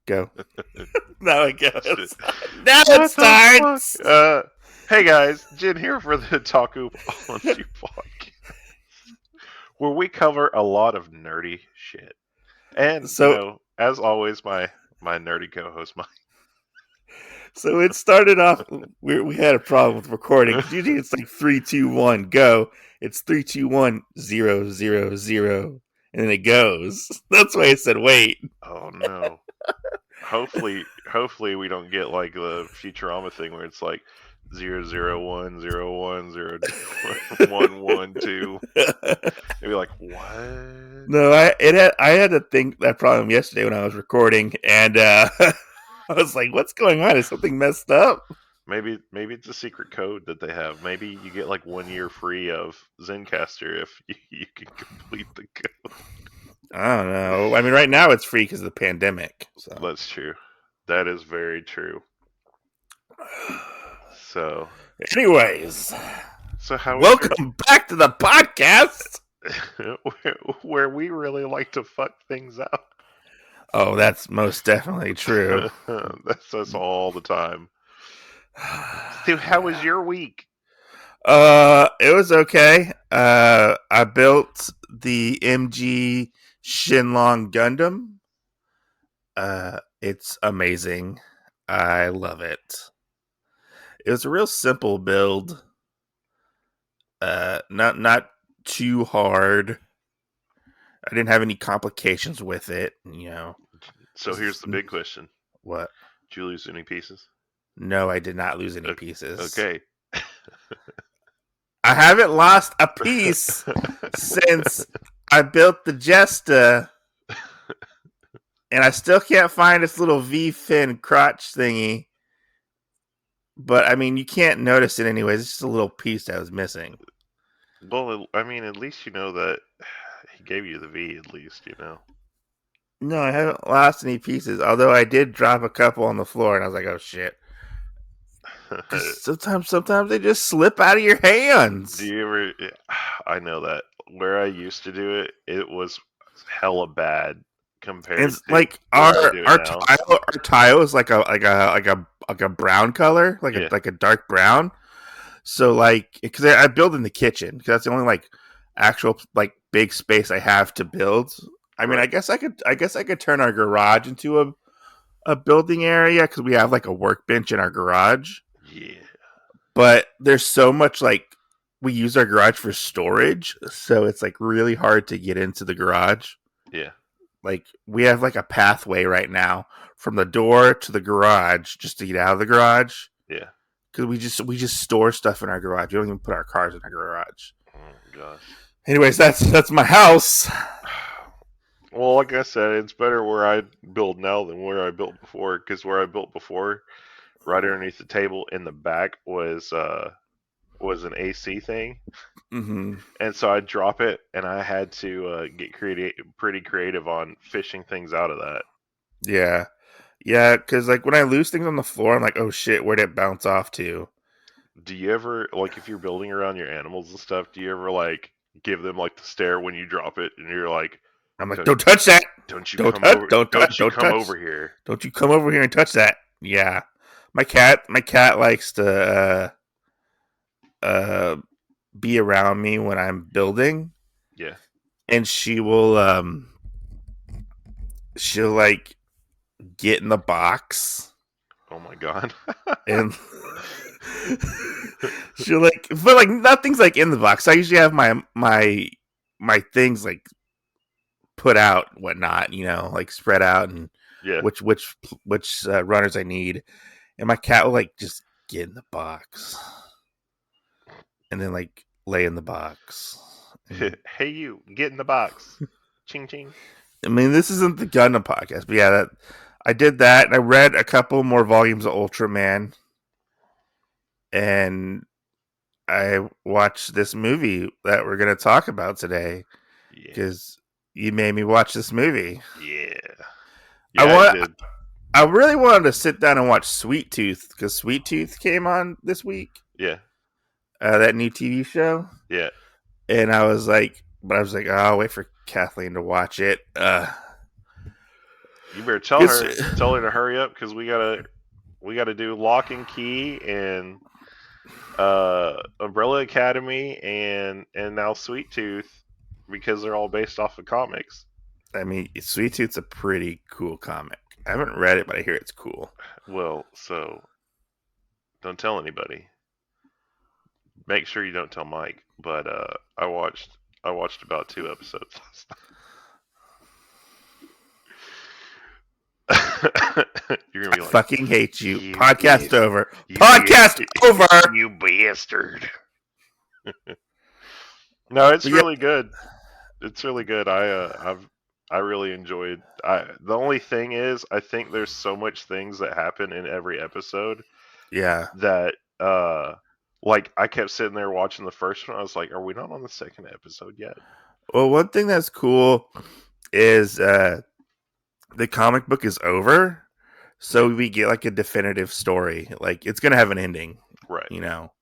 Go. Now it goes. Now it What the fuck? starts. Hey guys, Jin here for the Otakuology podcast, where we cover a lot of nerdy shit. And So as always, my nerdy co-host Mike. so it started off. We had a problem with recording because usually it's like 3, 2, 1, go. It's 3, 2, 1, 0, 0, 0, and then it goes. That's why I said wait. Oh no. Hopefully we don't get like the Futurama thing where it's like 0, 0, 1, 0, 1, 0, 1, 1, 2. Maybe like what? No, I had to think that problem yesterday when I was recording, and I was like, "What's going on? Is something messed up?" Maybe it's a secret code that they have. Maybe you get like 1 year free of Zencaster if you can complete the code. I don't know. I mean, right now it's free because of the pandemic. So, That's true. That is very true. So, anyways, how was your welcome back to the podcast. where we really like to fuck things up? Oh, that's most definitely true. That's us all the time. So, how was your week? It was okay. I built the MG Shinlong Gundam. It's amazing. I love it. It was a real simple build. Not too hard. I didn't have any complications with it. So here's the big question: What? Did you lose any pieces? No, I did not lose any Okay. pieces. Okay. I haven't lost a piece since I built the Jesta, and I still can't find its little V fin crotch thingy. But I mean, you can't notice it anyways. It's just a little piece that was missing. Well, I mean, at least you know that he gave you the V. At least you know. No, I haven't lost any pieces. Although I did drop a couple on the floor, and I was like, "Oh shit!" Sometimes they just slip out of your hands. Do you ever? I know that where I used to do it, it was hella bad compared It's to like where I do it now. our tile is like a brown color, Yeah, like a dark brown. So like, because I build in the kitchen, because that's the only like actual like big space I have to build. I mean, right. I guess I could turn our garage into a building area because we have like a workbench in our garage. Yeah, But there's so much like we use our garage for storage, so it's like really hard to get into the garage. yeah. Like we have like a pathway right now from the door to the garage just to get out of the garage Yeah. because we just store stuff in our garage. We don't even put our cars in our garage. Oh gosh. Anyways, that's my house. Well, like I said, it's better where I build now than where I built before. Because where I built before, right underneath the table in the back was an AC thing, Mm-hmm. and so I'd drop it, and I had to get pretty creative on fishing things out of that. Yeah, yeah. Because like when I lose things on the floor, I'm like, oh shit, where'd it bounce off to? Do you ever like if you're building around your animals and stuff? Do you ever like give them like the stare when you drop it, and you're like, I'm like, "Don't, don't touch that. don't you Don't come touch. over? Don't touch. Don't you Don't come touch. over here?" Don't you come over here and touch that. Yeah, my cat likes to uh, be around me when I'm building, Yeah. and she'll like get in the box Oh my god. and she'll like, but like nothing's like in the box. I usually have my things like put out, whatnot, like spread out and Yeah. which runners I need, and my cat will like just get in the box and then like lay in the box. Hey, you get in the box. Ching ching. I mean, this isn't the Gundam podcast, but yeah, I did that, and I read a couple more volumes of Ultraman, and I watched this movie that we're going to talk about today Yeah. because you made me watch this movie. Yeah. I Yeah, I want, did. I really wanted to sit down and watch Sweet Tooth because Sweet Tooth came on this week, Yeah. that new TV show, Yeah. and I was like, oh, I'll wait for Kathleen to watch it. You better It's, tell her to hurry up because we gotta do Lock and Key and Umbrella Academy and now Sweet Tooth because they're all based off of comics. I mean, Sweet Tooth's a pretty cool comic. I haven't read it, but I hear it's cool. Well, so don't tell anybody. Make sure you don't tell Mike. But I watched about 2 episodes last night. You're gonna I be like, fucking hate you. you Podcast bas- over. you Podcast over. you bastard. No, it's But yeah, really good. It's really good. I really enjoyed. The only thing is, I think there's so much things that happen in every episode yeah. that like I kept sitting there watching the first one. I was like, are we not on the second episode yet? Well, one thing that's cool is the comic book is over, so we get like a definitive story. Like it's gonna have an ending. Right. You know,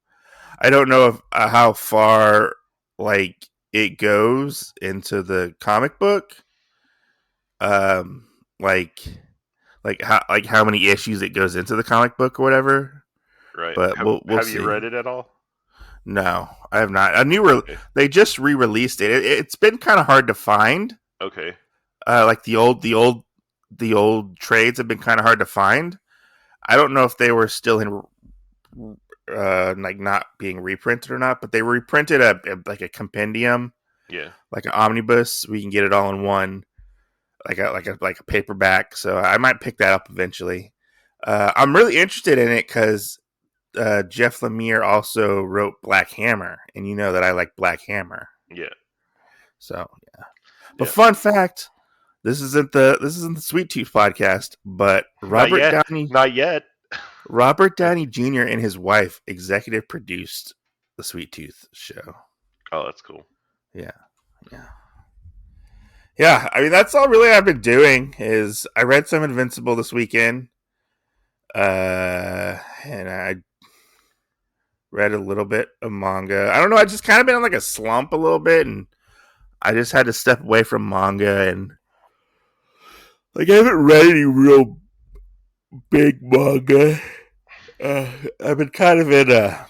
I don't know if how far like it goes into the comic book. Um, like how many issues it goes into the comic book or whatever. Right. But we'll Have you see. read it at all? No, I have not. I knew Okay. they just re-released it. It's been kind of hard to find. Okay. Like the old trades have been kind of hard to find. I don't know if they were still in like not being reprinted or not, but they reprinted like a compendium, Yeah. like an omnibus. We can get it all in one, like a paperback. So I might pick that up eventually. I'm really interested in it because Jeff Lemire also wrote Black Hammer, and you know that I like Black Hammer. Yeah. So yeah. But Yeah. fun fact: this isn't the Sweet Tooth podcast, but Not yet. Not yet. Robert Downey Jr. and his wife executive produced the Sweet Tooth show. Oh, that's cool. Yeah, yeah, yeah. I mean, that's all really I've been doing. Is I read some Invincible this weekend, and I read a little bit of manga. I don't know. I just kind of been in like a slump a little bit, and I just had to step away from manga and like I haven't read any real big manga. I've been kind of in a.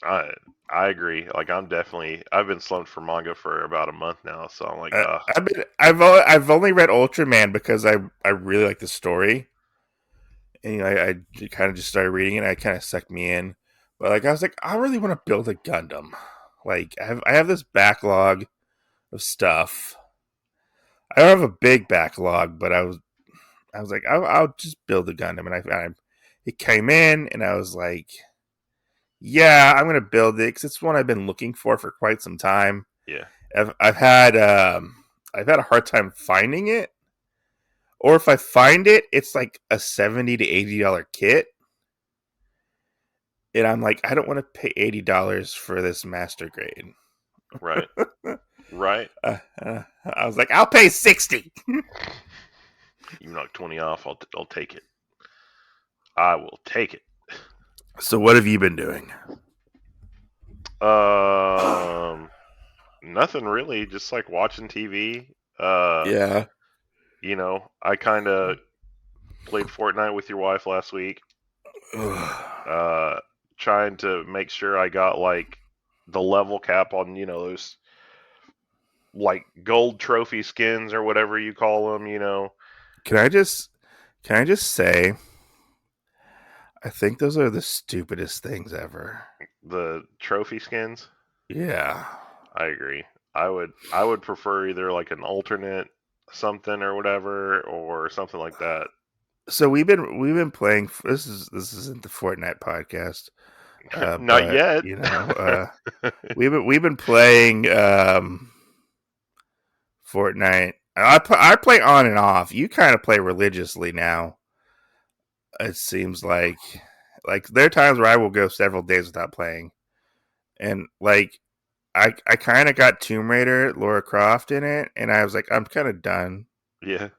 I agree. Like I've been slumped for manga for about a month now, so I'm like, I've only read Ultraman because I really like the story, and you know, I kind of just started reading it. And it kind of sucked me in, but like I was like, I really want to build a Gundam. Like I have this backlog of stuff. I don't have a big backlog, but I was like, I'll just build a Gundam, and it came in, and I was like, yeah, I'm gonna build it because it's one I've been looking for quite some time. yeah, I've had a hard time finding it, or if I find it, it's like a $70 to $80 kit, and I'm like, I don't want to pay $80 for this master grade. right, right. I was like, I'll pay 60. You knock 20 off, I'll take it. I will take it. So what have you been doing? Nothing really. Just like watching TV. Yeah. You know, I kind of played Fortnite with your wife last week. Trying to make sure I got like the level cap on those like gold trophy skins or whatever you call them. Can I just say I think those are the stupidest things ever. The trophy skins. Yeah. I agree. I would prefer either like an alternate something or whatever or something like that. So we've been playing. This isn't the Fortnite podcast, Not but yet. we've been playing Fortnite. I play on and off. You kind of play religiously now. It seems like there are times where I will go several days without playing, and like I kind of got Tomb Raider, Lara Croft in it, and I was like, I'm kind of done. Yeah.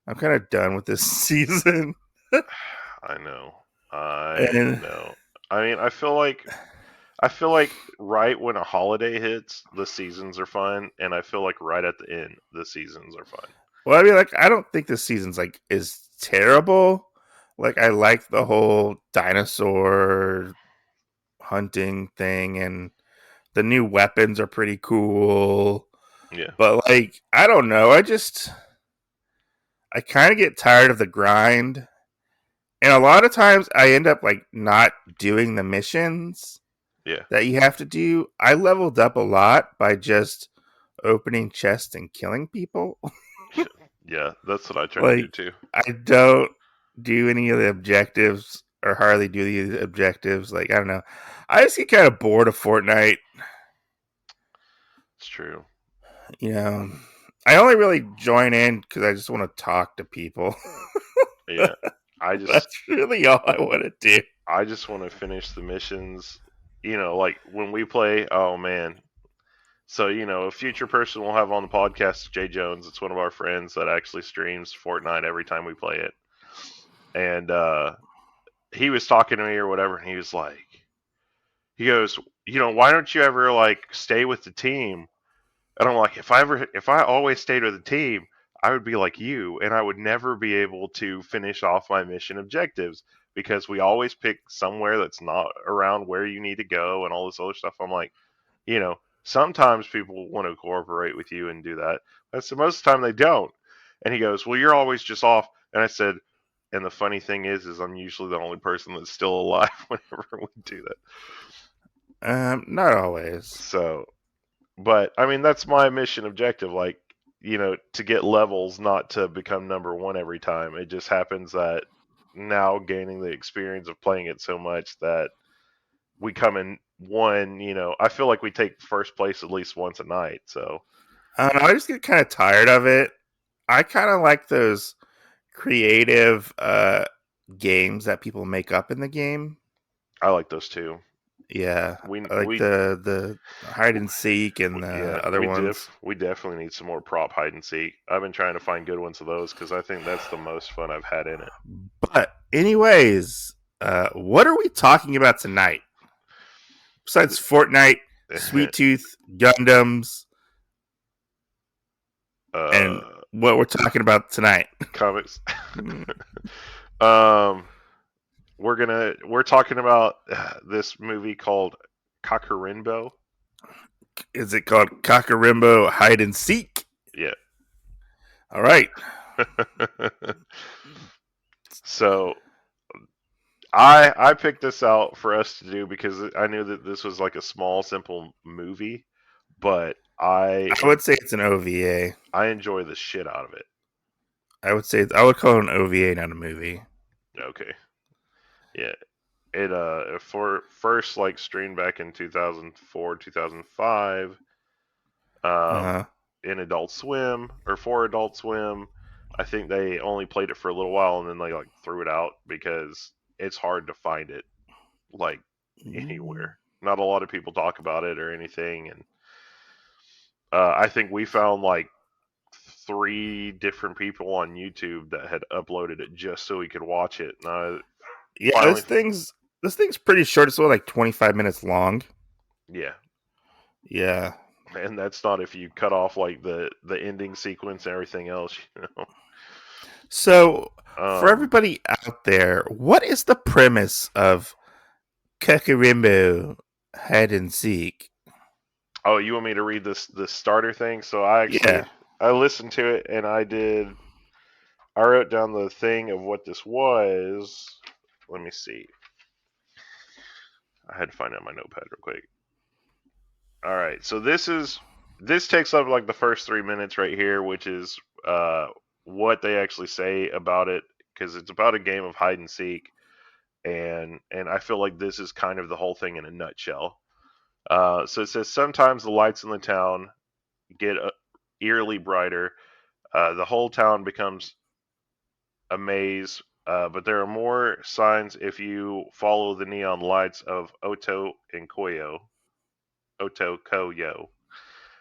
I'm kind of done with this season. I know. And I mean, I feel like right when a holiday hits, the seasons are fun, and I feel like right at the end, the seasons are fun. Well, I mean, like, I don't think this season's like is terrible. Like, I like the whole dinosaur hunting thing, and the new weapons are pretty cool. Yeah, But like, I don't know. I kind of get tired of the grind, and a lot of times I end up like not doing the missions yeah, that you have to do. I leveled up a lot by just opening chests and killing people. yeah. That's what I try to do Like, too. I don't do any of the objectives or hardly do the objectives. Like, I don't know. I just get kind of bored of Fortnite. It's true. You know, I only really join in because I just want to talk to people. Yeah, I just That's really all I want to do. I just want to finish the missions. Like when we play. Oh man. So a future person we'll have on the podcast, Jay Jones. It's one of our friends that actually streams Fortnite every time we play it, and he was talking to me or whatever, and he was like, he goes, why don't you ever like stay with the team? And I'm like, if I always stayed with the team, I would be like you, and I would never be able to finish off my mission objectives because we always pick somewhere that's not around where you need to go and all this other stuff. I'm like, sometimes people want to cooperate with you and do that. That's the most of the time they don't. And he goes, well, you're always just off. And I said, and the funny thing is I'm usually the only person that's still alive whenever we do that. Not always. So, but I mean, that's my mission objective. Like, to get levels, not to become number one every time. It just happens that now gaining the experience of playing it so much that we come in one. I feel like we take first place at least once a night. So I don't know. I just get kind of tired of it. I kind of like those creative games that people make up in the game. I like those too. Yeah, We I like we the hide and seek and the yeah, other ones. we definitely need some more prop hide and seek. I've been trying to find good ones of those because I think that's the most fun I've had in it. But anyways, what are we talking about tonight? Besides Fortnite, Sweet Tooth, Gundams, and uh, what we're talking about tonight. comics. um, we're talking about this movie called Kakurenbo. Is it called Kakurenbo Hide and Seek? Yeah. All right. So I picked this out for us to do because I knew that this was like a small, simple movie, but I would say it's an OVA. I enjoy the shit out of it. I would call it an OVA, not a movie. Okay, yeah, it for first like streamed back in 2004 2005, Uh um, huh. in Adult Swim or for Adult Swim. I think they only played it for a little while and then they like threw it out because it's hard to find it like anywhere. Not a lot of people talk about it or anything, and I think we found like three different people on YouTube that had uploaded it just so we could watch it. And I Yeah, finally, this thing's pretty short. It's only like 25 minutes long. yeah, Yeah. and that's not if you cut off like the ending sequence and everything else. So for Um, everybody out there, what is the premise of Kakurenbo Hide and Seek? oh, you want me to read this starter thing? So I actually Yeah. I listened to it and I wrote down the thing of what this was. Let me see. I had to find out my notepad real quick. All right, so this takes up like the first 3 minutes right here, which is what they actually say about it because it's about a game of hide and seek, and I feel like this is kind of the whole thing in a nutshell. So it says sometimes the lights in the town get eerily brighter. The whole town becomes a maze, but there are more signs if you follow the neon lights of Otokoyo.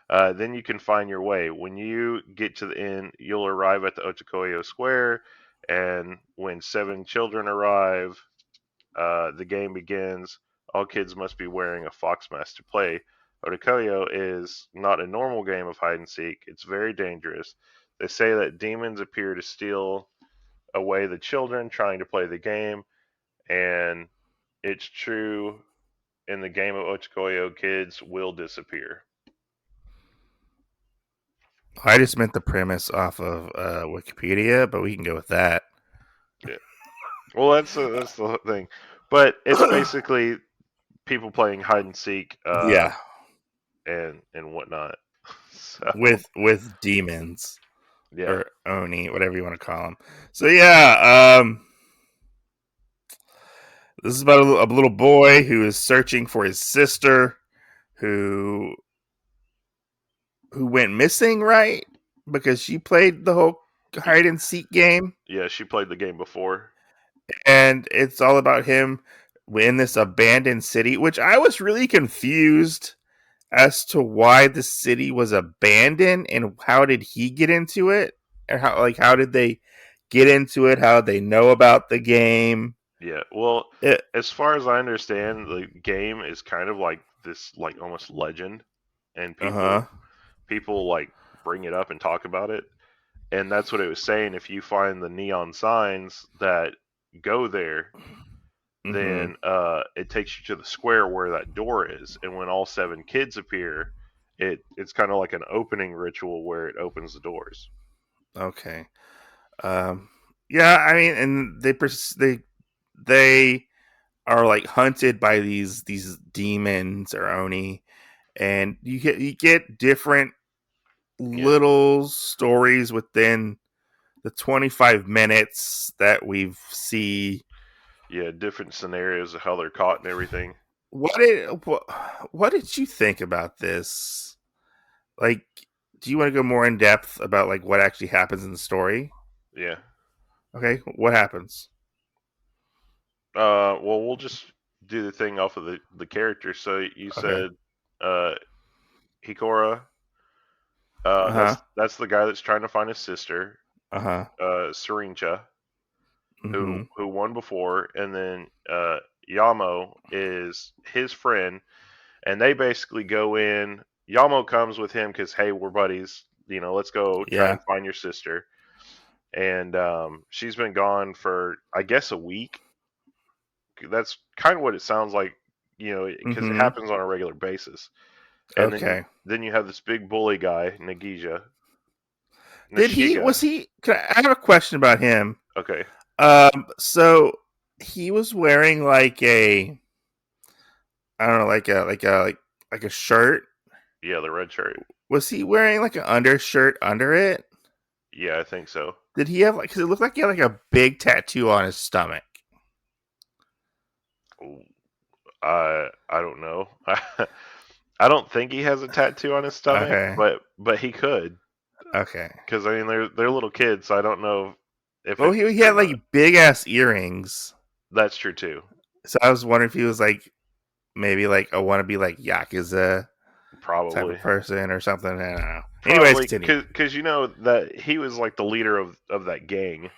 Then you can find your way. When you get to the end, you'll arrive at the Otakoyo Square, and when 7 children arrive, the game begins. All kids must be wearing a fox mask to play. Otakoyo is not a normal game of hide and seek. It's very dangerous. They say that demons appear to steal away the children trying to play the game, and it's true in the game of Otakuology, kids will disappear. I just meant the premise off of Wikipedia, but we can go with that. Yeah. Well, that's the thing, but it's basically people playing hide and seek, Yeah, and whatnot. So with demons yeah, or oni, whatever you want to call them. So yeah, this is about a little boy who is searching for his sister, who who went missing, right? Because she played the whole hide and seek game, yeah, she played the game before. and it's all about him in this abandoned city, which I was really confused as to why the city was abandoned and how did he get into it, and how did they get into it? How did they know about the game? Yeah, well, It, as far as I understand, the game is kind of like this, like almost legend, and uh people huh. people like bring it up and talk about it, and that's what it was saying. If you find the neon signs that go there, Mm-hmm. then it takes you to the square where that door is, and when all seven kids appear, it's kind of like an opening ritual where it opens the doors. Okay. Um. Yeah. I mean, and they are like hunted by these demons or oni, and you get different Yeah, little stories within the 25 minutes that we've see. yeah, different scenarios of how they're caught and everything. What did you think about this? Like, do you want to go more in depth about like what actually happens in the story? Yeah. Okay, what happens? Well, we'll just do the thing off of the character. So you Okay. said uh, Hikora. Uh huh. That's the guy that's trying to find his sister, Uh huh. Syrincha, Mm-hmm. who won before, and then Yamo is his friend, and they basically go in. Yamo comes with him because hey, we're buddies. You know, let's go try Yeah. and find your sister. And she's been gone for I guess a week. That's kind of what it sounds like. You know, because it Mm-hmm. happens on a regular basis. And Okay. then you have this big bully guy, Did he Nashiga. was he? I have a question about him. Okay, So he was wearing like a I don't know, like a shirt. yeah, the red shirt. Was he wearing like an undershirt under it? Yeah, I think so. Did he have like? Because it looked like he had like a big tattoo on his stomach. I don't know. I don't think he has a tattoo on his stomach, Okay. but he could Okay. because I mean they're little kids, so I don't know if Oh, it's he true had or not. like big ass earrings. That's true too. So I was wondering if he was like maybe like a wannabe like yakuza type Probably, of person or something. I don't know. Anyways, probably continue. because you know that he was like the leader of that gang.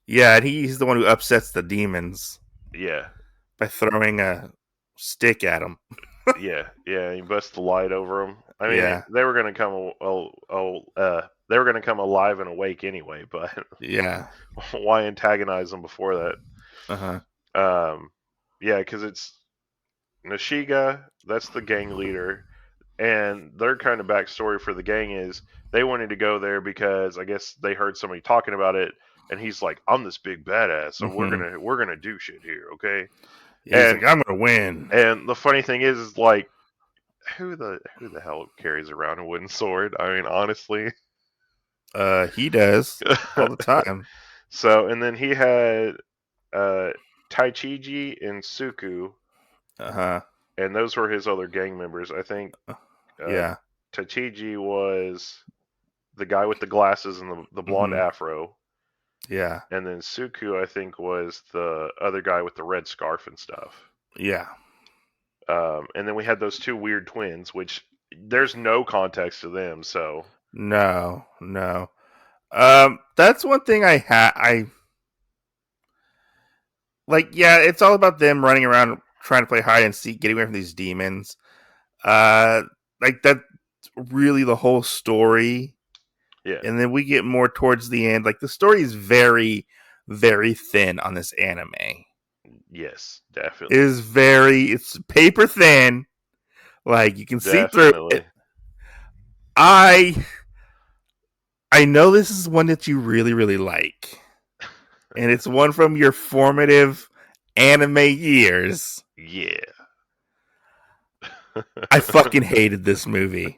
Yeah, and he's the one who upsets the demons Yeah, by throwing a stick at him. yeah. He busts the light over them. I mean, Yeah. they were gonna come. They were gonna come alive and awake anyway. But Yeah. why antagonize them before that? Uh huh. Yeah, because it's Nashiga. That's the gang leader, and their kind of backstory for the gang is they wanted to go there because I guess they heard somebody talking about it, and he's like, "I'm this big badass, so Mm-hmm. we're gonna do shit here, okay?" Yeah, he's like, And I'm gonna win. and the funny thing is like who the hell carries around a wooden sword? I mean, honestly. He does all the time. So and then he had uh, Taichiji and Suku, Uh huh. and those were his other gang members. I think uh, Yeah. Taichiji was the guy with the glasses and the blonde Mm-hmm. afro, Yeah. and then Suku I think was the other guy with the red scarf and stuff. Yeah. And then we had those two weird twins, which there's no context to them. So No. No. That's one thing I like. Yeah, it's all about them running around trying to play hide and seek, getting away from these demons. Uh, like that. Really, the whole story. Yeah. and then we get more towards the end. Like the story is very, very thin on this anime. Yes, It definitely. is it's paper thin. Like you can see through Definitely. it. I I know this is one that you really, really like. And it's one from your formative anime years. Yeah. I fucking hated this movie.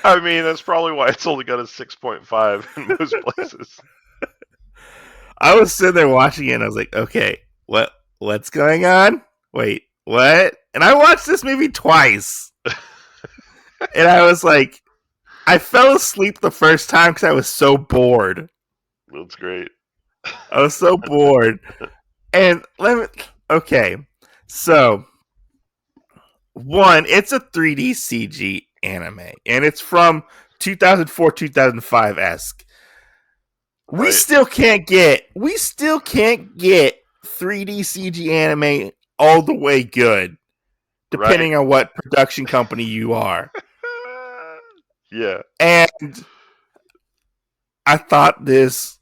I mean, that's probably why it's only got a 6.5 in most places. I was sitting there watching it and I was like, okay, what's going on? Wait, what? And I watched this movie twice. And I was like, I fell asleep the first time because I was so bored. That's great. I was so bored. And okay. So, one, it's a 3D CG anime, and it's from 2004, 2005 esque. Right. We still can't get 3D CG anime all the way good, Right. depending on what production company you are. Yeah. And I thought this.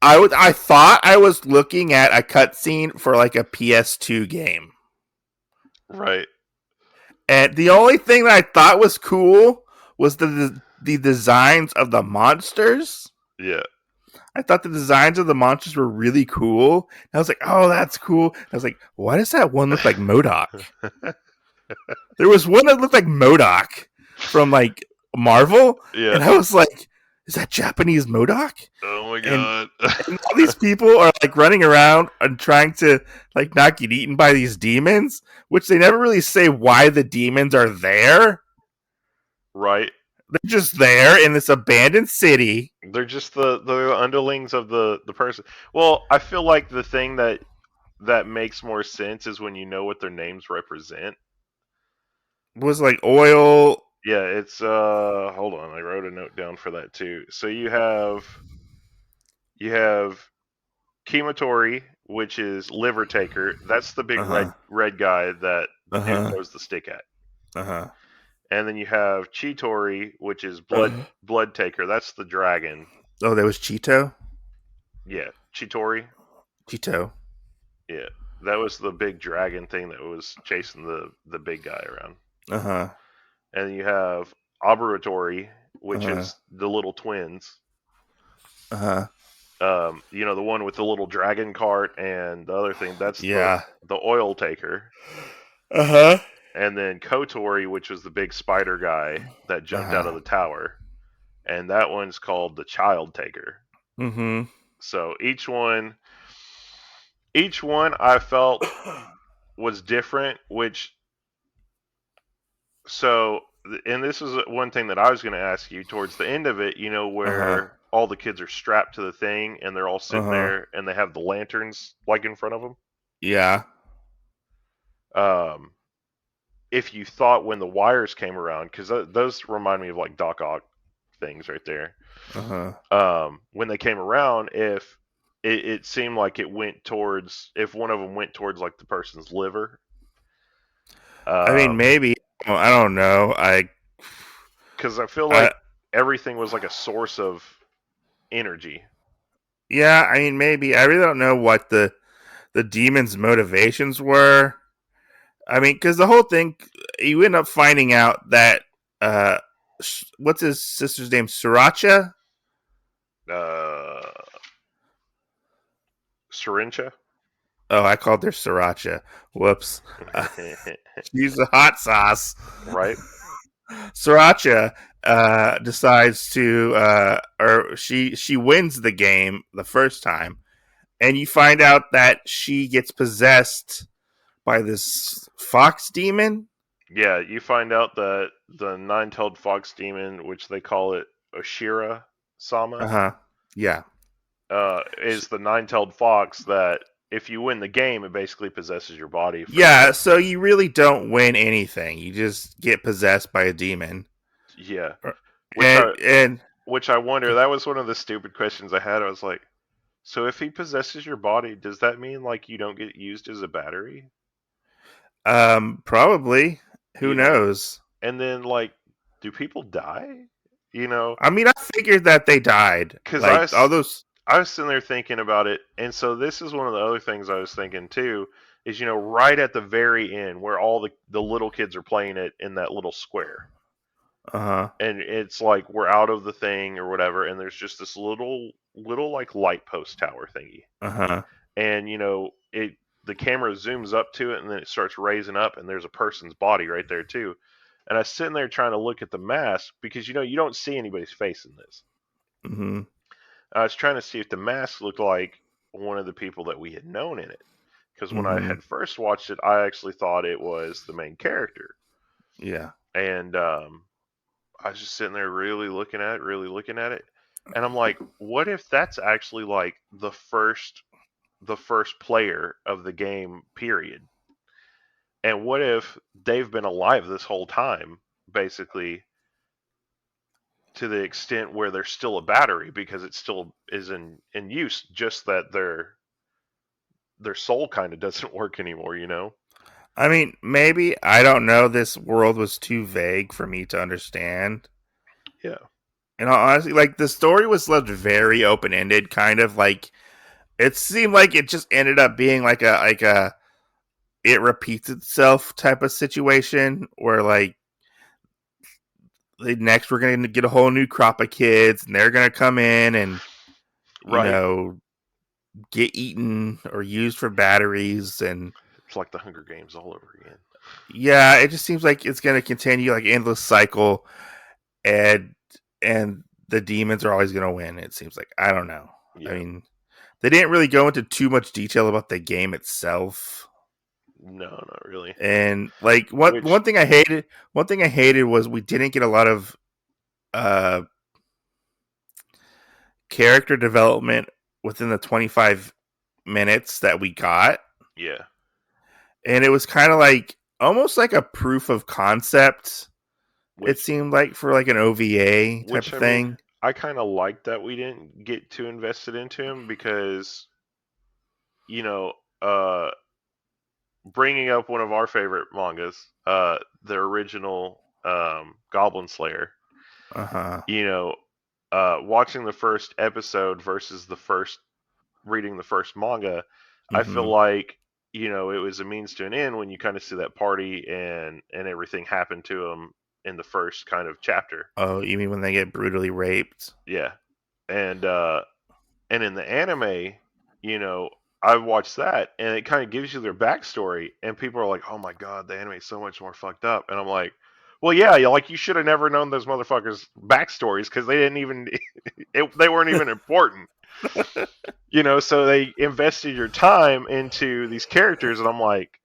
I thought I was looking at a cutscene for like a PS2 game. Right. And the only thing that I thought was cool was the designs of the monsters. Yeah. I thought the designs of the monsters were really cool. And I was like, "Oh, that's cool." And I was like, "Why does that one look like MODOK?" There was one that looked like MODOK from like Marvel, Yeah. and I was like, "Is that Japanese MODOK?" Oh my And god. all these people are like running around and trying to like not get eaten by these demons, which they never really say why the demons are there. Right. They're just there in this abandoned city. They're just the underlings of the person. Well, I feel like the thing that makes more sense is when you know what their names represent. Was like oil. Yeah, it's hold on, I wrote a note down for that too. So you have Kimatori, which is liver taker. That's the big Uh huh. red guy that the Uh dude huh. throws the stick at. Uh huh. And then you have Chitori, which is Uh, blood taker. That's the dragon. oh, that was Cheeto. Yeah, Chitori. Cheeto. Yeah, that was the big dragon thing that was chasing the big guy around. Uh huh. And then you have Aberratory, Uh which huh. is the little twins. Uh huh. The one with the little dragon cart and the other thing. That's Yeah. the oil taker. Uh huh. And then Kotori, which was the big spider guy that Uh jumped out of huh. the tower, and that one's called the child taker. Mm So each one I felt hmm. was different, which so and this is one thing that I was going to ask you towards the end of it, Uh huh. where all the kids are strapped to the thing and they're all Uh sitting huh. there and they have the lanterns like in front of them. Yeah. Um, if you thought when the wires came around, because those remind me of like Doc Ock things right there. Uh huh. When they came around, if it seemed like it went towards, if one of them went towards like the person's liver. I mean, Um, maybe. I don't know. because I feel I, like everything was like a source of energy. yeah. I mean, maybe. I really don't know what the demon's motivations were. I mean, because the whole thing, you end up finding out that uh, what's his sister's name? Sriracha. Uh, Syringa, Oh, I called her Sriracha. Whoops. Uh, she's a hot sauce. right? Sriracha decides to, or she wins the game the first time, and you find out that she gets possessed by this fox demon. Yeah, you find out that the nine-tailed fox demon, which they call it Oshira Uh Sama, huh. Yeah. is the nine-tailed fox that if you win the game, it basically possesses your body Yeah, for so you really don't win anything. You just get possessed by a demon. yeah. Which And I and which I wonder. That was one of the stupid questions I had. I was like, so if he possesses your body, does that mean like you don't get used as a battery? probably who You know, knows? and then like do people die? You know, I mean, I figured that they died. because Like all those. I was sitting there thinking about it, and so this is one of the other things I was thinking too. Is right at the very end where all the little kids are playing it in that little square, Uh huh. and it's like we're out of the thing or whatever, and there's just this little like light post tower thingy, Uh huh. and it the camera zooms up to it, and then it starts raising up, and there's a person's body right there too. And I was sitting there trying to look at the mask because you don't see anybody's face in this. Mm-hmm. I was trying to see if the mask looked like one of the people that we had known in it. Because when I Mm-hmm. had first watched it, I actually thought it was the main character. Yeah. And I was just sitting there really looking at it. And I'm like, what if that's actually like the first player of the game, period? And what if they've been alive this whole time, basically, to the extent where there's still a battery because it still is in use, just that their soul kind of doesn't work anymore. I mean, maybe I don't know. This world was too vague for me to understand. Yeah. And honestly, like the story was left very open ended, kind of like it seemed like it just ended up being like a it repeats itself type of situation where like next we're gonna get a whole new crop of kids and they're gonna come in and you Right. know get eaten or used for batteries and It's like the Hunger Games all over again. yeah, it just seems like it's gonna continue like endless cycle and and the demons are always gonna win. It seems like I don't know. I Yeah. mean, they didn't really go into too much detail about the game itself. No, not really. And like Which, one thing I hated was we didn't get a lot of uh character development within the 25 minutes that we got. yeah. And it was kind of like almost like a proof of concept. It Which, seemed like for like an OVA type which of I mean, thing. I kind of like that we didn't get too invested into him because, you know, uh, bringing up one of our favorite mangas, the original Goblin Slayer, Uh-huh. you know, watching the first episode versus reading the first manga, I feel Mhm. like it was a means to an end when you kind of see that party and everything happen to them in the first kind of chapter. Oh, you mean when they get brutally raped? Yeah, and and in the anime, you know, I've watched that and it kind of gives you their backstory, and people are like, "Oh my god, the anime is so much more fucked up," and I'm like. Well, yeah, like you should have never known those motherfuckers' backstories because they didn't even, they weren't even important. So they invested your time into these characters, and I'm like,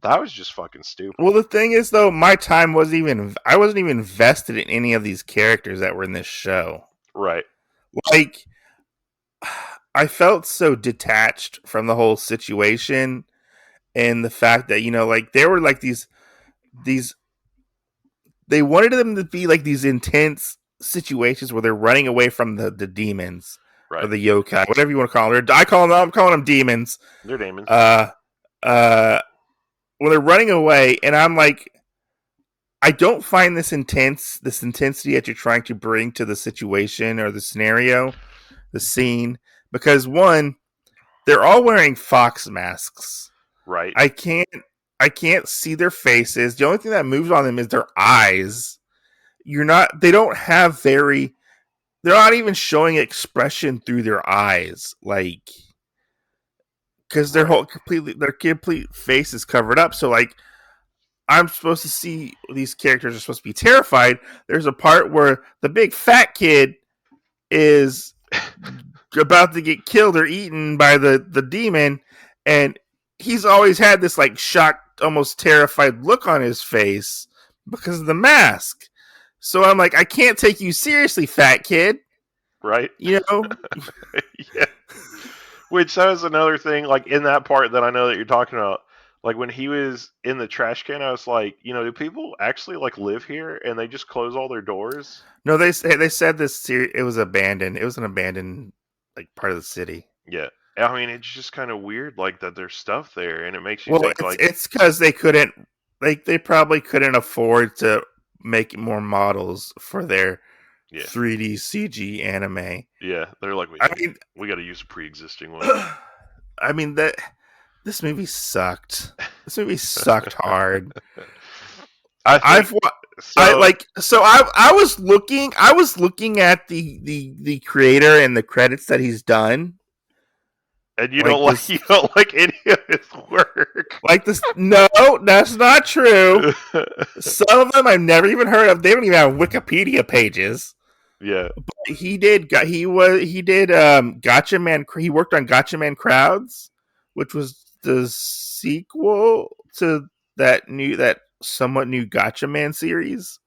that was just fucking stupid. Well, the thing is though, my time wasn't even I wasn't even invested in any of these characters that were in this show. Right, Like I felt so detached from the whole situation and the fact that like there were like these they wanted them to be like these intense situations where they're running away from the demons or right. the yokai, whatever you want to call them. I'm calling them demons. They're demons. Uh, uh, when they're running away, and I'm like, I don't find this intensity that you're trying to bring to the situation or the scenario, the scene, because one, they're all wearing fox masks. Right, I can't I can't see their faces. The only thing that moves on them is their eyes. They don't have very they're not even showing expression through their eyes, like because right, their complete face is covered up. So like I'm supposed to see these characters are supposed to be terrified. There's a part where the big fat kid is about to get killed or eaten by the demon, and he's always had this like shocked, almost terrified look on his face because of the mask. So I'm like, I can't take you seriously, fat kid. right. You know? Yeah. Which that was another thing, like in that part that I know that you're talking about. Like when he was in the trash can, I was like, do people actually like live here and they just close all their doors? No, they said it was abandoned. It was an abandoned like part of the city. Yeah. I mean, it's just kind of weird, like that there's stuff there, and it makes you Well, think, like, it's because they couldn't like they probably couldn't afford to making more models for their Yeah, 3D CG anime. yeah. They're like, I mean, we got to use a pre-existing one. I mean that this movie sucked. This movie sucked hard. I think I so. like so I was looking at the creator and the credits that he's done. And Like this you don't like any of his work. like this no, that's not true. Some of them I've never even heard of. They don't even have Wikipedia pages. Yeah, He did Gotcha Man. He worked on Gotcha Man Crowds, which was the sequel to that somewhat new Gotcha Man series,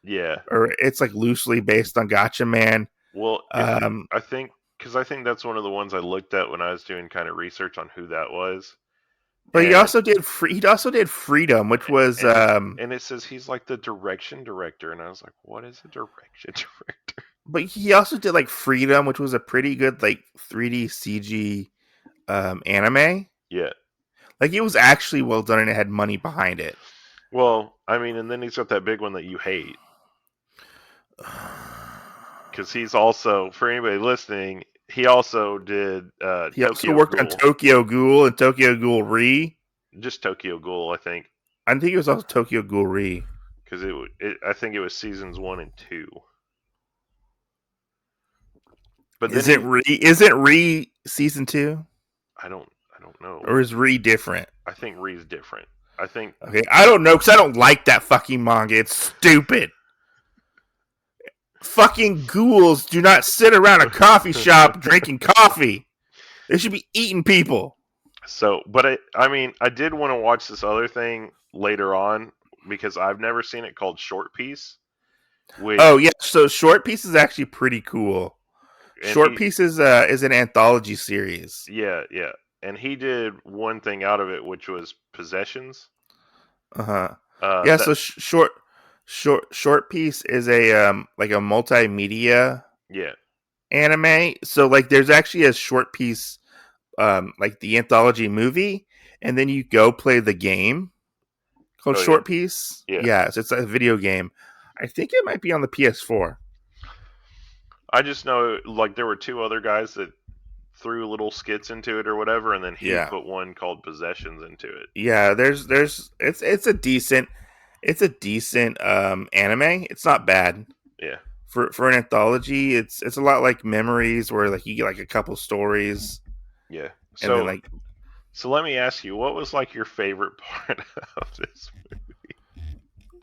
yeah. or it's like loosely based on Gotcha Man. Well, if Um, I think because I think that's one of the ones I looked at when I was doing kind of research on who that was, but and he also did Freedom, which was and it says he's like the direction director, and I was like, what is a direction director? but he also did like Freedom, which was a pretty good like 3D CG anime. Yeah. Like it was actually well done and it had money behind it. Well, I mean, and then he's got that big one that you hate because he's also, for anybody listening, he also did He also Tokyo worked on Ghoul, Tokyo Ghoul and Tokyo Ghoul Re. just Tokyo Ghoul, I think, I think it was also Tokyo Ghoul Re. because I think it was seasons 1 and 2. But then Isn't Re season 2? I don't know. Or is Re different? I think Re's different. I think Okay, I don't know because I don't like that fucking manga. It's stupid. Fucking ghouls do not sit around a coffee shop drinking coffee. They should be eating people. so. But I mean, I did want to watch this other thing later on because I've never seen it called Short Piece. Which Oh yeah, so Short Piece is actually pretty cool. and Short Piece is an anthology series. yeah, and he did one thing out of it, which was Possessions. Uh-huh. Yeah, That so short piece is a like a multimedia yeah, anime. So like there's actually a short piece like the anthology movie and then you go play the game called oh yeah, Short Piece. yeah. Yeah, so it's a video game. I think it might be on the PS4. I just know like there were two other guys that threw little skits into it or whatever, and then he Yeah. put one called Possessions into it. Yeah, there's it's a decent anime. It's not bad. Yeah, For an anthology, it's a lot like Memories where like you get like a couple stories yeah. and then So like so let me ask you, what was like your favorite part of this?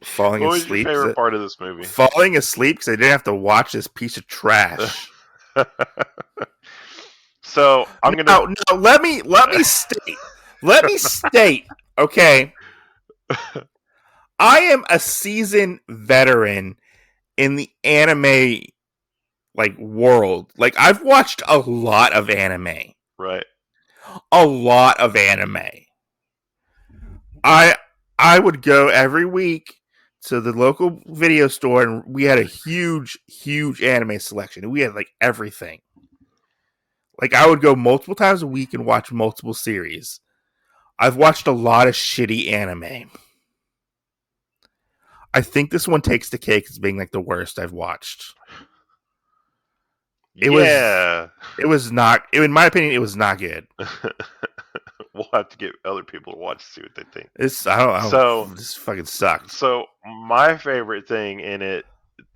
falling What was your asleep. favorite part of this movie? Falling asleep because I didn't have to watch this piece of trash. So I'm gonna. No, let me state. Let me state. Okay, I am a seasoned veteran in the anime like world. Like I've watched a lot of anime. Right. A lot of anime. I I would go every week to the local video store and we had a huge anime selection. We had like everything. Like I would go multiple times a week and watch multiple series. I've watched a lot of shitty anime. I think this one takes the cake as being like the worst I've watched. Yeah. It was not in my opinion it was not good. We'll have to get other people to watch to see what they think. I don't So this fucking sucked. so my favorite thing in it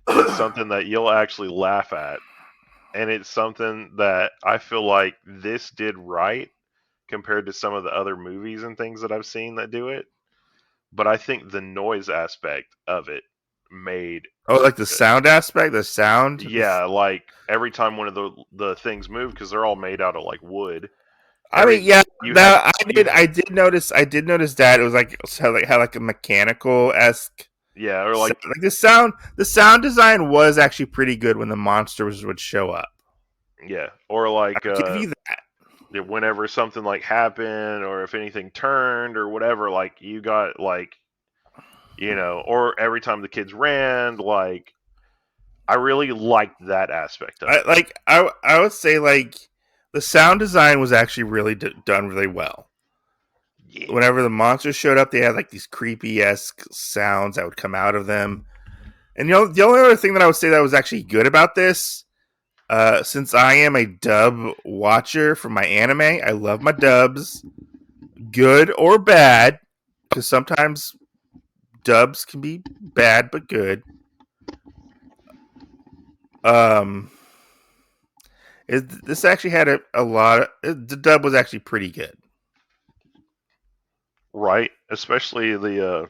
is something that you'll actually laugh at. And it's something that I feel like this did right compared to some of the other movies and things that I've seen that do it. But I think the noise aspect of it made Oh, like the sound aspect, the sound. yeah, like every time one of the things moved because they're all made out of like wood. I mean, yeah. You had Now I did notice that it was like had like a mechanical esque. yeah, or like Like the sound design was actually pretty good when the monsters would show up. yeah, or like I'll give you that. whenever something like happened or if anything turned or whatever, like you got like or every time the kids ran, like I really liked that aspect of it. I would say like the sound design was actually really done really well. Yeah. Whenever the monsters showed up, they had like these creepy esque sounds that would come out of them. And the only other thing that I would say that was actually good about this, since I am a dub watcher for my anime, I love my dubs, good or bad, because sometimes dubs can be bad but good. Um, this actually had a lot of the dub was actually pretty good. Right, especially the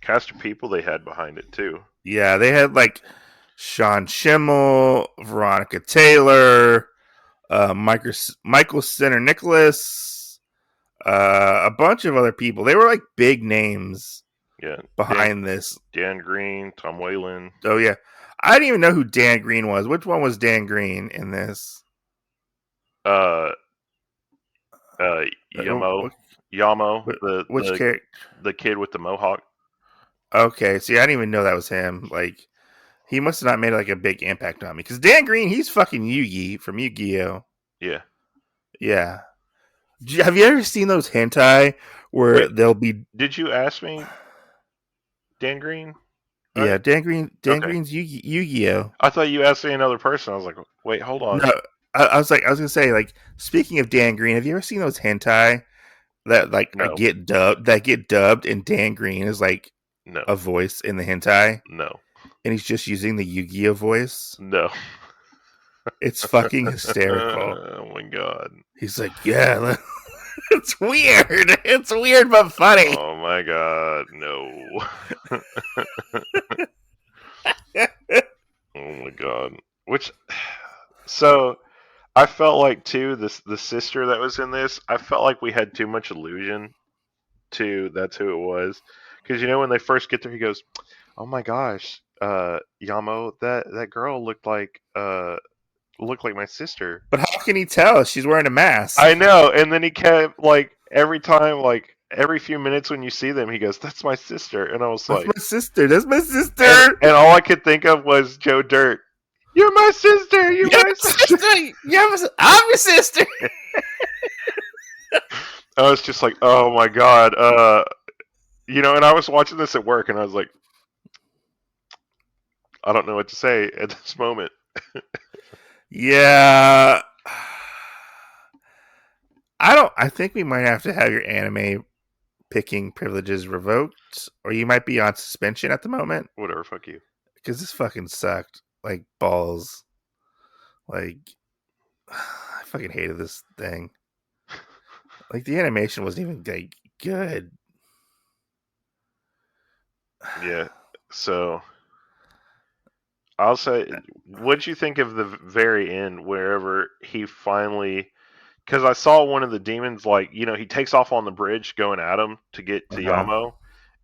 cast of people they had behind it too. Yeah, they had like Sean Schimmel, Veronica Taylor, Michael Center Nicholas, a bunch of other people. They were like big names Yeah, behind this. Dan Green, Tom Whalen. Oh yeah, I didn't even know who Dan Green was. Which one was Dan Green in this? Uh, Uh, Yamo, which character? the kid with the mohawk. Okay, see, I didn't even know that was him. Like, he must have not made like a big impact on me because Dan Green, he's fucking Yugi from Yu-Gi-Oh. Yeah. Yeah. Have you ever seen those hentai where Wait, they'll be? did you ask me Dan Green? Right? Yeah, Dan Green. Dan Okay. Green's Yu-Gi-Oh. I thought you asked me another person. I was like, wait, hold on. No, I was gonna say, like, speaking of Dan Green, have you ever seen those hentai that like No, get dubbed, and Dan Green is like no, a voice in the hentai, no, and he's just using the Yu-Gi-Oh voice. no. It's fucking hysterical. Oh my god. He's like, yeah, it's weird. It's weird but funny. Oh my god. No. Oh my god. Which, so I felt like too the sister that was in this. I felt like we had too much illusion to that's who it was, because you know when they first get there, he goes, "Oh my gosh, Yamo, that girl looked like my sister." But how can he tell? She's wearing a mask. I know, and then he kept like every time, like every few minutes when you see them, he goes, "That's my sister," and I was That's like, my sister. That's my sister. and all I could think of was Joe Dirt. You're my sister. You're You're my my sister. sister. I'm your sister. I was just like, oh my god, and I was watching this at work, and I was like, I don't know what to say at this moment. Yeah. I think we might have to have your anime picking privileges revoked, or you might be on suspension at the moment Whatever, fuck you. because this fucking sucked like balls. Like, I fucking hated this thing. Like, the animation wasn't even like good. Yeah. So I'll say, what'd you think of the very end, wherever he finally? Because I saw one of the demons, like he takes off on the bridge going at him to get to Uh-huh. Yamo,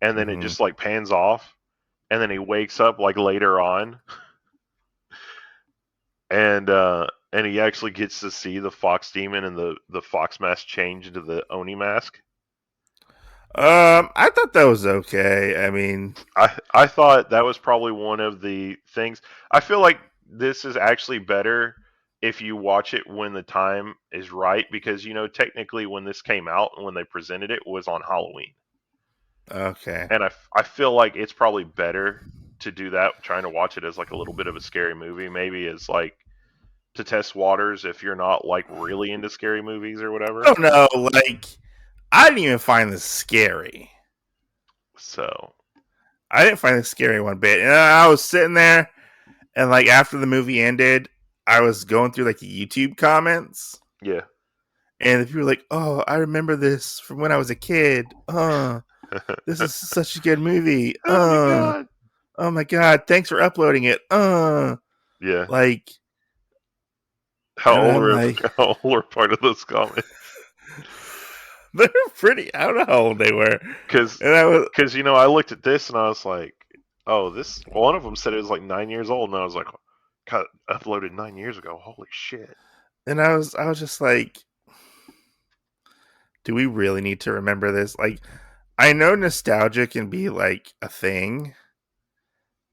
and then it Mm-hmm. just like pans off, and then he wakes up like later on, and he actually gets to see the fox demon and the fox mask change into the Oni mask. I thought that was okay. I mean, I thought that was probably one of the things. I feel like this is actually better if you watch it when the time is right, because technically when this came out and when they presented it was on Halloween, okay. and I feel like it's probably better to do that, trying to watch it as like a little bit of a scary movie, maybe as like to test waters if you're not like really into scary movies or I whatever. don't know. Like, I didn't even find this scary. So I didn't find this scary one bit. And I was sitting there, and like after the movie ended, I was going through like the YouTube comments, yeah. and the people were like, "Oh, I remember this from when I was a kid. This is such a good movie. Oh my god. Oh my god, thanks for uploading it. Yeah. Like, How and old I'm are like, how old are part of those comments? they're pretty. I don't know how old they were, Because and I was, I looked at this and I was like, oh, this. One of them said it was like 9 years old, and I was like, God, uploaded 9 years ago. Holy shit. I was just like, do we really need to remember this? Like, I know nostalgia can be like a thing,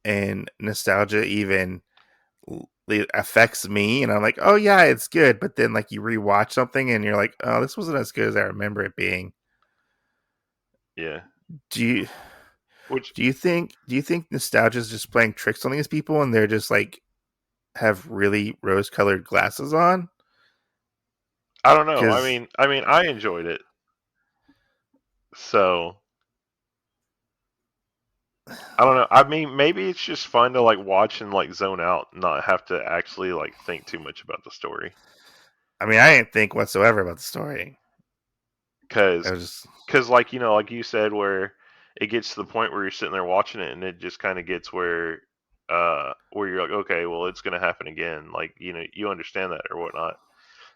and nostalgia even it affects me, and I'm like, oh yeah, it's good. But then like you rewatch something, and you're like, oh, this wasn't as good as I remember it being. Yeah. Do you? Which Do you think nostalgia is just playing tricks on these people, and they're just like have really rose-colored glasses on? I don't know. I Because mean, I mean, I enjoyed it. So I don't know. I mean, maybe it's just fun to like watch and like zone out, and not have to actually like think too much about the story. I mean, I didn't think whatsoever about the story. I Because, was just, like like you said, where it gets to the point where you're sitting there watching it, and it just kind of gets where you're like, okay, well, it's gonna happen again. Like you understand that or whatnot.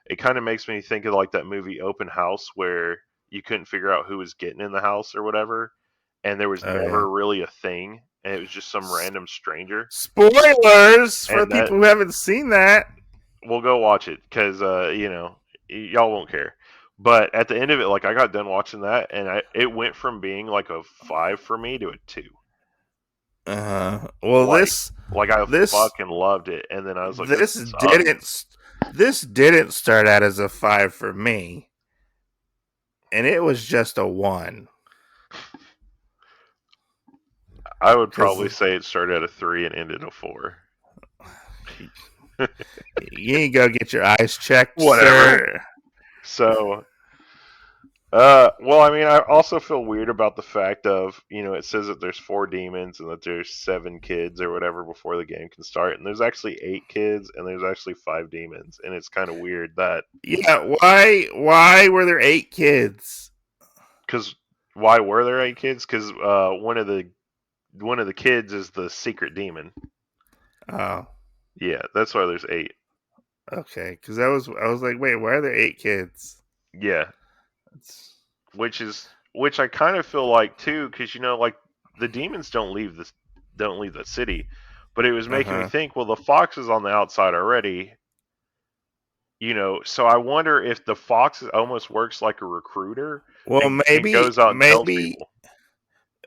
It kind of makes me think of like that movie Open House, where you couldn't figure out who was getting in the house or whatever, and there was oh yeah. never really a thing, and it was just some random stranger. Spoilers for the And that people who haven't seen that. we'll go watch it because y'all won't care. But at the end of it, like I got done watching that, and it went from being like a 5 for me to a 2. Well, Like this I this fucking loved it, and then I was like, this this sucks. didn't this didn't start out as a 5 for me, and it was just a 1 I would because probably say it started at a 3 and ended a 4. you need to go get your eyes checked, Whatever. sir. So well, I mean, I also feel weird about the fact of, it says that there's 4 demons and that there's 7 kids or whatever before the game can start, and there's actually 8 kids and there's actually 5 demons, and it's kind of weird that Yeah, why were there 8 kids? because why were there 8 kids? Because one of the kids is the secret demon. Oh, Yeah, that's why there's 8. okay. Because I was like, wait, why are there 8 kids? Yeah, It's, which I kind of feel like too, because like the demons don't leave the city, but it was making me uh-huh. think, well, the fox is on the outside already, so I wonder if the fox almost works like a recruiter Well, and maybe, goes out and tells maybe. people.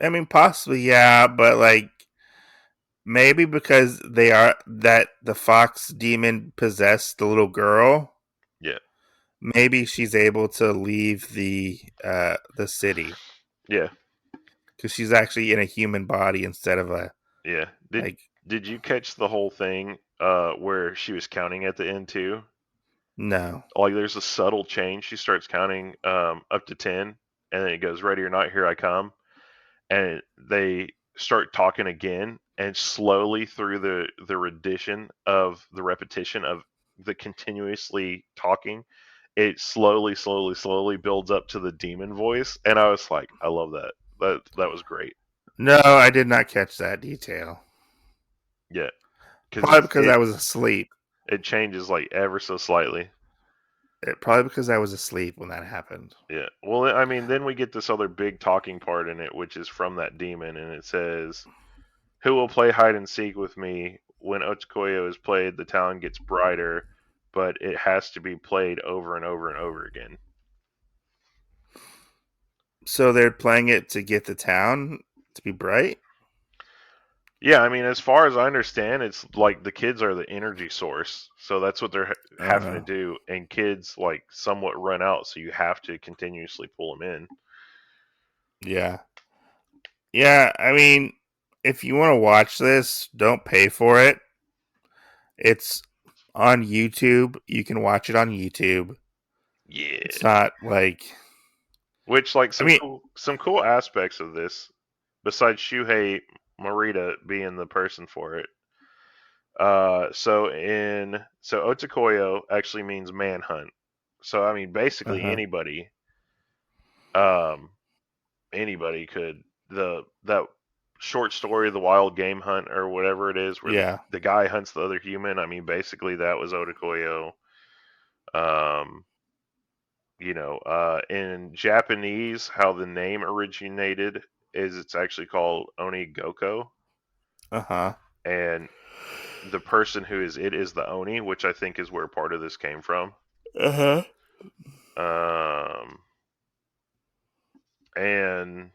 I mean, possibly, yeah, but like maybe because they are that the fox demon possessed the little girl. Yeah, Maybe she's able to leave the city yeah, because she's actually in a human body instead of a yeah. Did like did you catch the whole thing where she was counting at the end too? no. Like there's a subtle change. She starts counting up to 10, and then it goes, ready or not, here I come. And they start talking again, and slowly through the repetition of the continuously talking, it slowly builds up to the demon voice, and I was like, I love that. That was great. No, I did not catch that detail. Yeah, because Probably because I was asleep. it changes like ever so slightly. Probably because I was asleep when that happened. Yeah. Well, I mean, then we get this other big talking part in it, which is from that demon, and it says, "Who will play hide and seek with me? When Otakuyo is played, the town gets brighter, but it has to be played over and over and over again." So they're playing it to get the town to be bright. Yeah, I mean, as far as I understand, it's like the kids are the energy source, so that's what they're having to Uh, do, and kids like somewhat run out, so you have to continuously pull them in. yeah, yeah. I mean, if you want to watch this, don't pay for it. It's on YouTube. You can watch it on YouTube. It's Yeah. not like Which like I mean, some cool aspects of this, besides Shuhei Morita being the person for it. So Otakoyo actually means manhunt. So I mean, basically uh-huh. um, anybody could that short story, the wild game hunt or whatever it is, where Yeah. the guy hunts the other human. I mean, basically that was Otakoyo. Um, in Japanese, how the name originated is it's actually called Onigoko, Uh-huh. and the person who is it is the Oni, which I think is where part of this came from. Uh-huh. Um, and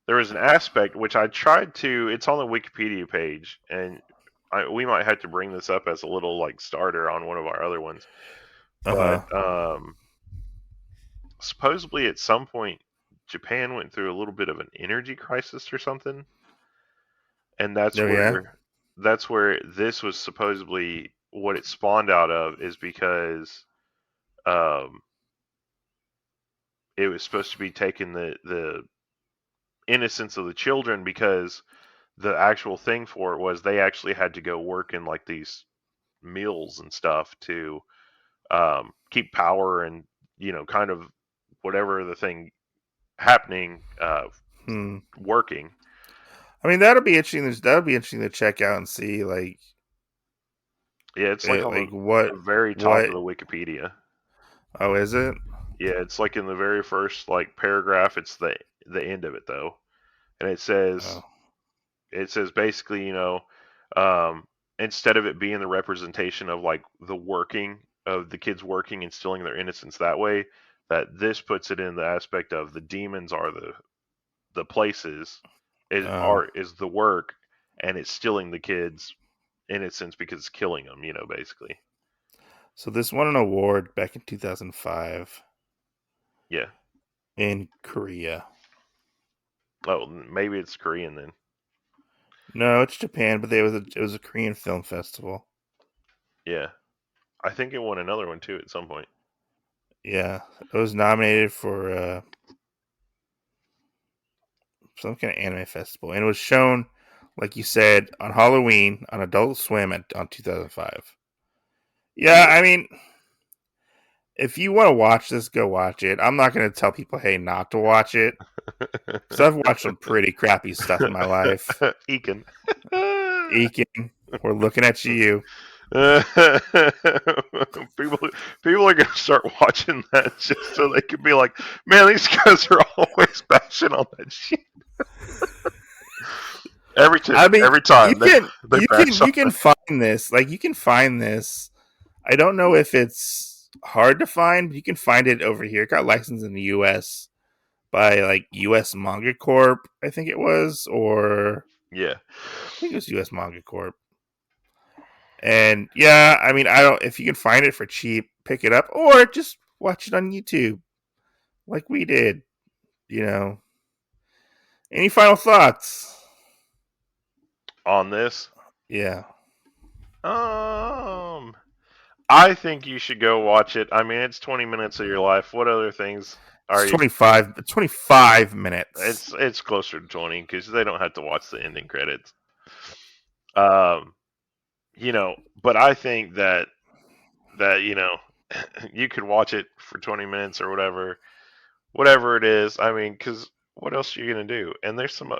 there was an aspect which I tried to. It's on the Wikipedia page, and we might have to bring this up as a little like starter on one of our other ones. But Uh-huh. supposedly at some point Japan went through a little bit of an energy crisis or something, and that's Oh yeah. where this was supposedly what it spawned out of, is because um, it was supposed to be taking the innocence of the children, because the actual thing for it was they actually had to go work in like these mills and stuff to keep power and kind of whatever the thing happening Hmm. working. I mean, that'll be interesting. That'll be interesting to check out and see, like, Yeah, it's like on like the very top what. of the Wikipedia. Oh, is it? Yeah, it's like in the very first like paragraph. It's the end of it though, and Oh. it says basically, um, instead of it being the representation of like the working of the kids working, instilling their innocence that way, that this puts it in the aspect of the demons are the places, Oh. is the work, and it's stealing the kids' innocence because it's killing them. Basically. So this won an award back in 2005 Yeah. in Korea. Oh, maybe it's Korean then. No, it's Japan, but it was a Korean film festival. Yeah. I think it won another one too at some point. Yeah, it was nominated for some kind of anime festival, and it was shown, like you said, on Halloween on Adult Swim on 2005. Yeah, Yeah. I mean, if you want to watch this, go watch it. I'm not going to tell people, hey, not to watch it, because I've watched some pretty crappy stuff in my life. Ekin. Eakin, we're looking at you. people people are gonna start watching that just so they can be like, man, these guys are always bashing on that shit. I mean, Every time they bash on you can find this. Like, you can find this. I don't know if it's hard to find. But you can find it over here. It got licensed in the U.S. by like U.S. Manga Corp. I think it was, or yeah. I think it was U.S. Manga Corp. And yeah, I mean, I don't. If you can find it for cheap, pick it up, or just watch it on YouTube, like we did. You know. Any final thoughts? On this, Yeah, um, I think you should go watch it. I mean, it's 20 minutes of your life. What other things it's are you? 25 minutes. It's closer to 20 because they don't have to watch the ending credits. Um, but I think that you could watch it for 20 minutes or whatever it is. I mean, because what else are you gonna do? And there's some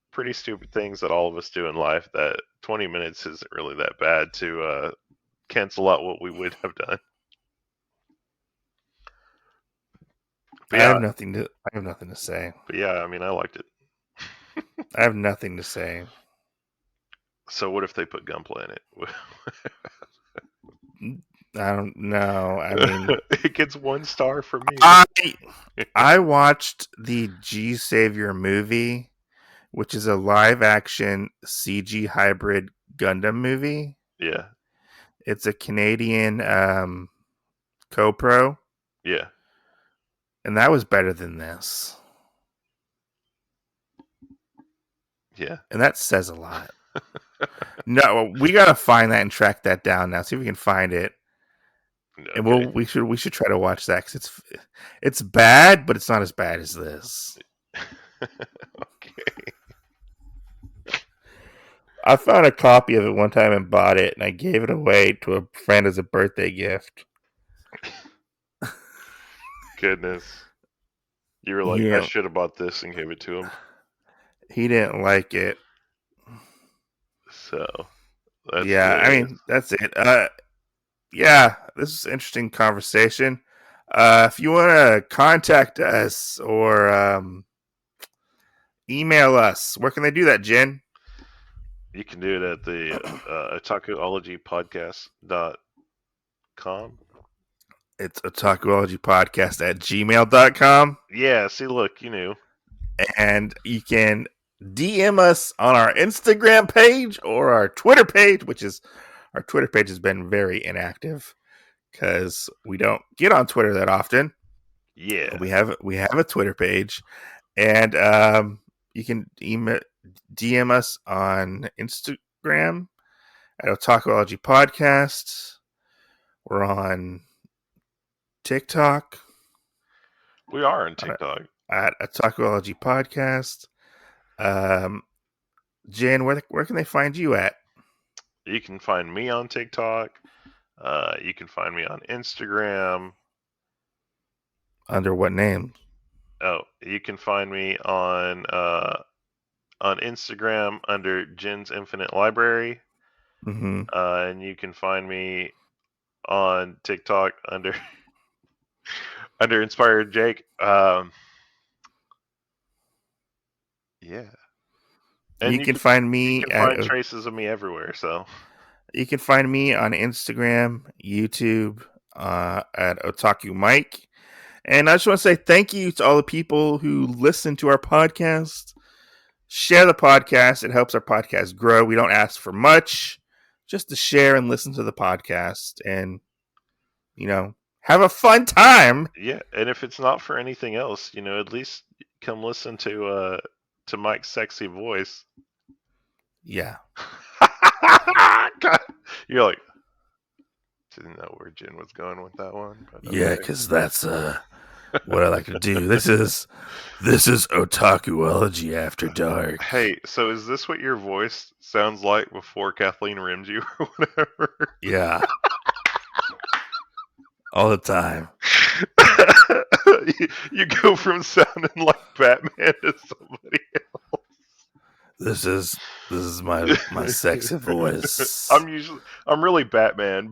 pretty stupid things that all of us do in life that 20 minutes isn't really that bad to cancel out what we would have done. But yeah, I have nothing to say. I mean, I liked it. I have nothing to say. So what if they put Gunpla in it? I don't know. I mean, It gets 1 star from me. I I watched the G Savior movie, which is a live action CG hybrid Gundam movie. Yeah, It's a Canadian co-pro, yeah, and that was better than this. yeah. And that says a lot. No, we gotta find that and track that down now. See if we can find it, and Okay. we should try to watch that because it's bad, but it's not as bad as this. Okay. I found a copy of it one time and bought it, and I gave it away to a friend as a birthday gift. Goodness. You were like, I Yeah, should have bought this and gave it to him. he didn't like it. So that's Yeah, I hilarious. mean that's it. Yeah, this is an interesting conversation. If you want to contact us or email us, where can they do that, Jen? You can do it at the Otakuology podcast.com. It's Otakuology Podcast at gmail.com. Yeah, see, look, you knew. And you can DM us on our Instagram page or our Twitter page, which is our Twitter page has been very inactive because we don't get on Twitter that often. Yeah. We have a Twitter page, and you can DM us on Instagram at Otakuology Podcast. We're on TikTok We are on TikTok. at Otakuology Podcast. Jen, where can they find you at? You can find me on TikTok. You can find me on Instagram. Under what name? Oh, you can find me on Instagram under Jen's Infinite Library. Mm-hmm. And you can find me on TikTok under under Inspired Jake. Yeah. And You can find you me can at find traces of me everywhere. So you can find me on Instagram, YouTube, at Otaku Mike. And I just want to say thank you to all the people who listen to our podcast. Share the podcast. It helps our podcast grow. We don't ask for much, just to share and listen to the podcast and, have a fun time. yeah, and if it's not for anything else, at least come listen to Mike's sexy voice. Yeah. God, you're like, didn't know where Jen was going with that one. But okay. Yeah, because that's what I like to do. This is Otakuology After Dark. Hey, so is this what your voice sounds like before Kathleen rims you or whatever? Yeah. All the time. you go from sounding like Batman to somebody else. This is my sexy voice. I'm really Batman,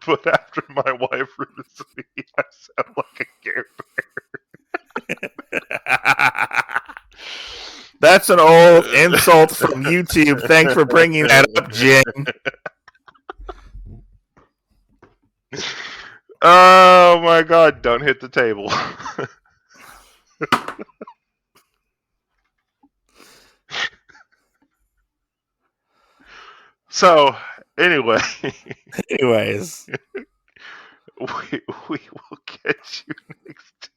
but after my wife rims me, I sound like a Care Bear. That's an old insult from YouTube. Thanks for bringing that up, Jen. Oh my God! Don't hit the table. So, anyways, we will catch you next time.